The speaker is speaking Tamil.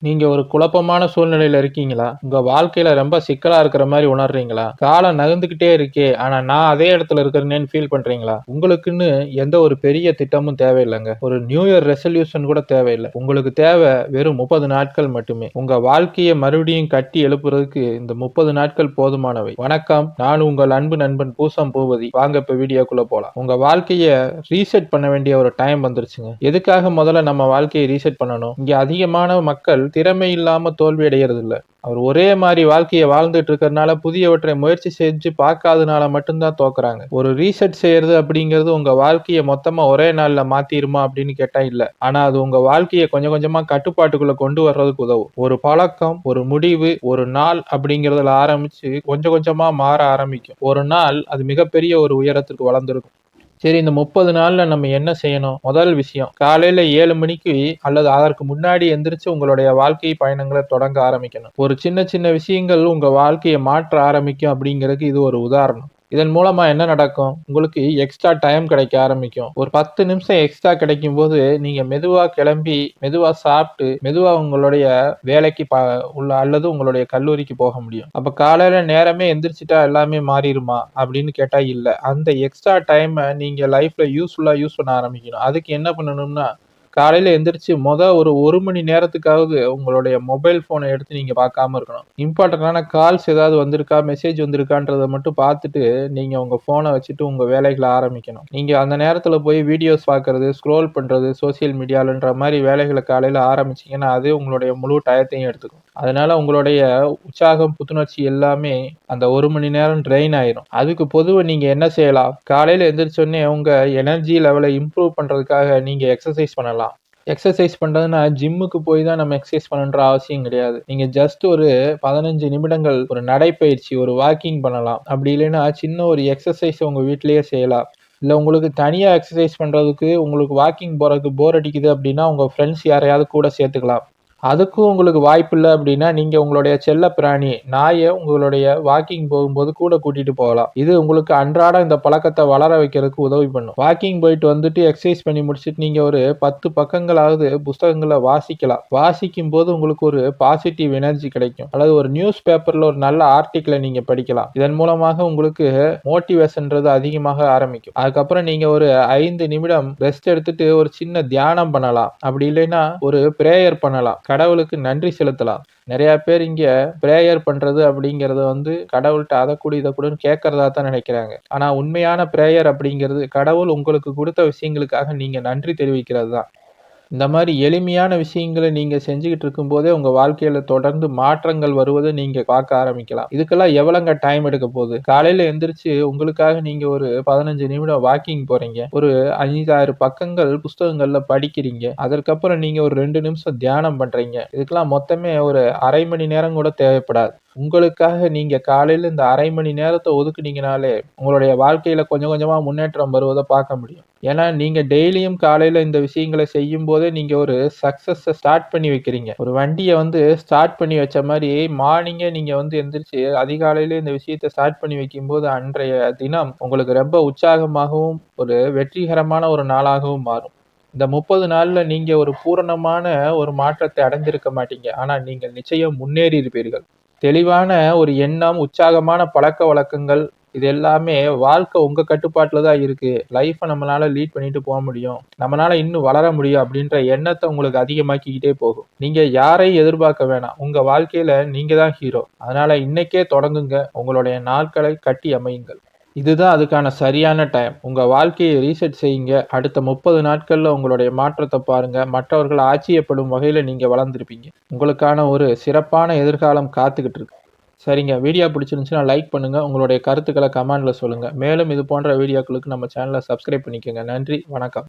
நீங்க ஒரு குழப்பமான சூழ்நிலையில இருக்கீங்களா? உங்க வாழ்க்கையில ரொம்ப சிக்கலா இருக்கிற மாரி உணர்றீங்களா? காலம் நகர்ந்துகிட்டே இருக்கே, ஆனா நான் அதே இடத்துல இருக்கிறேனேன்னு ஃபீல் பண்றீங்களா? உங்களுக்குன்னு எந்த ஒரு பெரிய திட்டமும் தேவையில்லங்க. ஒரு நியூ இயர் ரெசல்யூஷன் கூட தேவையில்ல. உங்களுக்கு தேவை வெறும் 30 நாட்கள் மட்டுமே. உங்க வாழ்க்கைய மறுபடியும் கட்டி எழுப்புறதுக்கு இந்த 30 நாட்கள் போதுமானவை. வணக்கம், நான் உங்கள் அன்பு நண்பன் பூசம் பூபதி. வாங்க இப்ப வீடியோக்குள்ள போலாம். உங்க வாழ்க்கைய ரீசெட் பண்ண வேண்டிய ஒரு டைம் வந்துருச்சுங்க. எதுக்காக முதல்ல நம்ம வாழ்க்கையை ரீசெட் பண்ணணும்? இங்க அதிகமான மக்கள் திறமை இல்லாம தோல்வி அடைகிறது இல்ல. அவர் ஒரே மாதிரி வாழ்க்கையை வாழ்ந்துட்டு இருக்கறனால புதியவற்றை முயற்சி செஞ்சு பார்க்காதனால மட்டும்தான் தோக்குறாங்க. ஒரு ரீசெட் செய்யறது அப்படிங்கிறது உங்க வாழ்க்கையை மொத்தமா ஒரே நாள்ல மாத்திருமா அப்படின்னு கேட்டா இல்ல. ஆனா அது உங்க வாழ்க்கையை கொஞ்சம் கொஞ்சமா கட்டுப்பாட்டுக்குள்ள கொண்டு வர்றதுக்கு உதவும். ஒரு பழக்கம், ஒரு முடிவு, ஒரு நாள் அப்படிங்கறதுல ஆரம்பிச்சு கொஞ்சம் கொஞ்சமா மாற ஆரம்பிக்கும். ஒரு நாள் அது மிகப்பெரிய ஒரு உயரத்துக்கு வளர்ந்துருக்கும். சரி, இந்த 30 நாள்ல நம்ம என்ன செய்யணும்? முதல் விஷயம், காலையில 7 மணிக்கு அல்லது அதற்கு முன்னாடி எந்திரிச்சு உங்களுடைய வாழ்க்கை பயணங்கள தொடங்க ஆரம்பிக்கணும். ஒரு சின்ன சின்ன விஷயங்கள் உங்க வாழ்க்கைய மாற்ற ஆரம்பிக்கும் அப்படிங்கிறதுக்கு இது ஒரு உதாரணம். இதன் மூலமா என்ன நடக்கும்? உங்களுக்கு எக்ஸ்ட்ரா டைம் கிடைக்க ஆரம்பிக்கும். ஒரு 10 நிமிஷம் எக்ஸ்ட்ரா கிடைக்கும்போது, நீங்க மெதுவா கிளம்பி, மெதுவா சாப்பிட்டு, மெதுவா உங்களுடைய வேலைக்கு உள்ள அல்லது உங்களுடைய கல்லூரிக்கு போக முடியும். அப்ப காலையில நேரமே எந்திரிச்சுட்டா எல்லாமே மாறிருமா? அப்படின்னு கேட்டா இல்ல. அந்த எக்ஸ்ட்ரா டைம நீங்க லைஃப்ல யூஸ்ஃபுல்லா யூஸ் பண்ண ஆரம்பிக்கணும். அதுக்கு என்ன பண்ணணும்னா, காலையில எந்திரிச்சு ஒரு 1 மணி நேரத்துக்காவது உங்களுடைய மொபைல் ஃபோன எடுத்து நீங்க பார்க்காம இருக்கணும். இம்பார்ட்டன்டான கால்ஸ் ஏதாவது வந்திருக்கா, மெசேஜ் வந்திருக்கான்றத மட்டும் பார்த்துட்டு, நீங்க உங்க ஃபோன வச்சுட்டு உங்க வேலைகள ஆரம்பிக்கணும். நீங்க அந்த நேரத்துல போய் வீடியோஸ் பார்க்கறது, ஸ்க்ரோல் பண்றது, சோசியல் மீடியாலன்ற மாரி வேலைகள காலையில ஆரம்பிச்சீங்கன்னா, அது உங்களுடைய முழு டயத்தையும் எடுத்துக்கும். அதனால உங்களுடைய உற்சாகம், புத்துணர்ச்சி எல்லாமே அந்த 1 மணி நேரம் ட்ரெயின் ஆயிரும். அதுக்கு பொதுவா நீங்க என்ன செய்யலாம்? காலையில எந்திரிச்சோனே உங்க எனர்ஜி லெவல இம்ப்ரூவ் பண்றதுக்காக நீங்க எக்ஸர்சைஸ் பண்ணலாம். எக்ஸர்சைஸ் பண்றதுன்னா, ஜிம்முக்கு போய் தான் நம்ம எக்ஸர்சைஸ் பண்ணணுன்ற அவசியம் கிடையாது. நீங்க ஜஸ்ட் ஒரு 15 நிமிடங்கள் ஒரு நடைப்பயிற்சி, ஒரு வாக்கிங் பண்ணலாம். அப்படி இல்லைன்னா, சின்ன ஒரு எக்ஸர்சைஸ் உங்க வீட்டிலேயே செய்யலாம். இல்ல உங்களுக்கு தனியா எக்ஸர்சைஸ் பண்றதுக்கு, உங்களுக்கு வாக்கிங் போறதுக்கு போர் அடிக்குது அப்படின்னா, உங்க ஃப்ரெண்ட்ஸ் யாரையாவது கூட சேர்த்துக்கலாம். அதுக்கும் உங்களுக்கு வாய்ப்பில்ல அப்படின்னா, நீங்க உங்களுடைய செல்லப்பிராணி, நாய உங்களுடைய வாக்கிங் போகும்போது கூட கூட்டிட்டு போகலாம். இது உங்களுக்கு அன்றாடம் இந்த பழக்கத்த வளர வைக்கிறதுக்கு உதவி பண்ணும். வாக்கிங் போயிட்டு வந்துட்டு எக்சர்சைஸ் பண்ணி முடிச்சுட்டு நீங்க ஒரு 10 பக்கங்களாவது புஸ்தகங்கள வாசிக்கலாம். வாசிக்கும்போது உங்களுக்கு ஒரு பாசிட்டிவ் எனர்ஜி கிடைக்கும். அல்லது ஒரு நியூஸ் பேப்பர்ல ஒரு நல்ல ஆர்டிக்கிள நீங்க படிக்கலாம். இதன் மூலமாக உங்களுக்கு மோட்டிவேஷன்றது அதிகமாக ஆரம்பிக்கும். அதுக்கப்புறம் நீங்க ஒரு 5 நிமிடம் ரெஸ்ட் எடுத்துட்டு ஒரு சின்ன தியானம் பண்ணலாம். அப்படி இல்லைன்னா ஒரு பிரேயர் பண்ணலாம். கடவுளுக்கு நன்றி செலுத்தலாம். நெறைய பேர் இங்க பிரேயர் பண்றது அப்படிங்கிறத கடவுள்ட்ட அத குடு, இத குடுன்னு கேட்கறதா தான் நினைக்கிறாங்க. ஆனா உண்மையான பிரேயர் அப்படிங்கிறது கடவுள் உங்களுக்கு குடுத்த விஷயங்களுக்காக நீங்க நன்றி தெரிவிக்கிறது தான். இந்த மாரி எளிமையான விஷயங்கள நீங்க செஞ்சுகிட்டு இருக்கும்போதே, உங்க வாழ்க்கையில தொடர்ந்து மாற்றங்கள் வருவத நீங்க பார்க்க ஆரம்பிக்கலாம். இதுக்கெல்லாம் எவ்வளங்க டைம் எடுக்க போது? காலையில எந்திரிச்சு உங்களுக்காக நீங்க ஒரு 15 நிமிடம் வாக்கிங் போறீங்க. ஒரு 5, 6 பக்கங்கள் புஸ்தகங்கள்ல படிக்கிறீங்க. அதற்கப்புறம் நீங்க ஒரு 2 நிமிஷம் தியானம் பண்றீங்க. இதுக்கெல்லாம் மொத்தமே ஒரு 1/2 மணி நேரம் கூட தேவைப்படாது. உங்களுக்காக நீங்க காலையில இந்த 1/2 மணி நேரத்த ஒதுக்குனீங்கனாலே, உங்களுடைய வாழ்க்கையில கொஞ்சம் கொஞ்சமா முன்னேற்றம் வருவத பார்க்க முடியும். ஏன்னா, நீங்க டெய்லியும் காலையில இந்த விஷயங்கள செய்யும்போதே, நீங்க ஒரு சக்சஸ ஸ்டார்ட் பண்ணி வைக்கிறீங்க. ஒரு வண்டிய ஸ்டார்ட் பண்ணி வச்ச மாரி, மார்னிங்கே நீங்க எந்திரிச்சு அதிகாலையிலே இந்த விஷயத்த ஸ்டார்ட் பண்ணி வைக்கும்போது, அன்றைய தினம் உங்களுக்கு ரொம்ப உற்சாகமாகவும், ஒரு வெற்றிகரமான ஒரு நாளாகவும் மாறும். இந்த 30 நாள்ல நீங்க ஒரு பூரணமான ஒரு மாற்றத்தை அடைந்திருக்க மாட்டீங்க. ஆனா, நீங்கள் நிச்சயம் முன்னேறி இருப்பீர்கள். தெளிவான ஒரு எண்ணம், உற்சாகமான பழக்கவழக்கங்கள் இது எல்லாமே வாழ்க்கை உங்க கட்டுப்பாட்டுல தான் இருக்கு. லைஃப்ப நம்மளால லீட் பண்ணிட்டு போ முடியும். நம்மனால இன்னும் வளர முடியும் அப்படின்ற எண்ணத்த உங்களுக்கு அதிகமாக்கிக்கிட்டே போகும். நீங்க யாரையும் எதிர்பார்க்க வேணாம். உங்க வாழ்க்கையில நீங்க தான் ஹீரோ. அதனால இன்னைக்கே தொடங்குங்க. உங்களுடைய நாட்களை கட்டி அமையுங்கள். இதுதான் அதுக்கான சரியான டைம். உங்க வாழ்க்கையை ரீசெட் செய்யுங்க. அடுத்த 30 நாட்கள்ல உங்களுடைய மாற்றத்த பாருங்க. மற்றவர்கள் ஆச்சரியப்படும் வகையில நீங்க வளர்ந்திருப்பீங்க. உங்களுக்கான ஒரு சிறப்பான எதிர்காலம் காத்துக்கிட்டு இருக்கு. சரிங்க. வீடியோ பிடிச்சிருந்துச்சுன்னா லைக் பண்ணுங்க. உங்களுடைய கருத்துக்கள கமெண்ட்ல சொல்லுங்க. மேலும் இது போன்ற வீடியோக்களுக்கு நம்ம சேனல சப்ஸ்கிரைப் பண்ணிக்கங்க. நன்றி. வணக்கம்.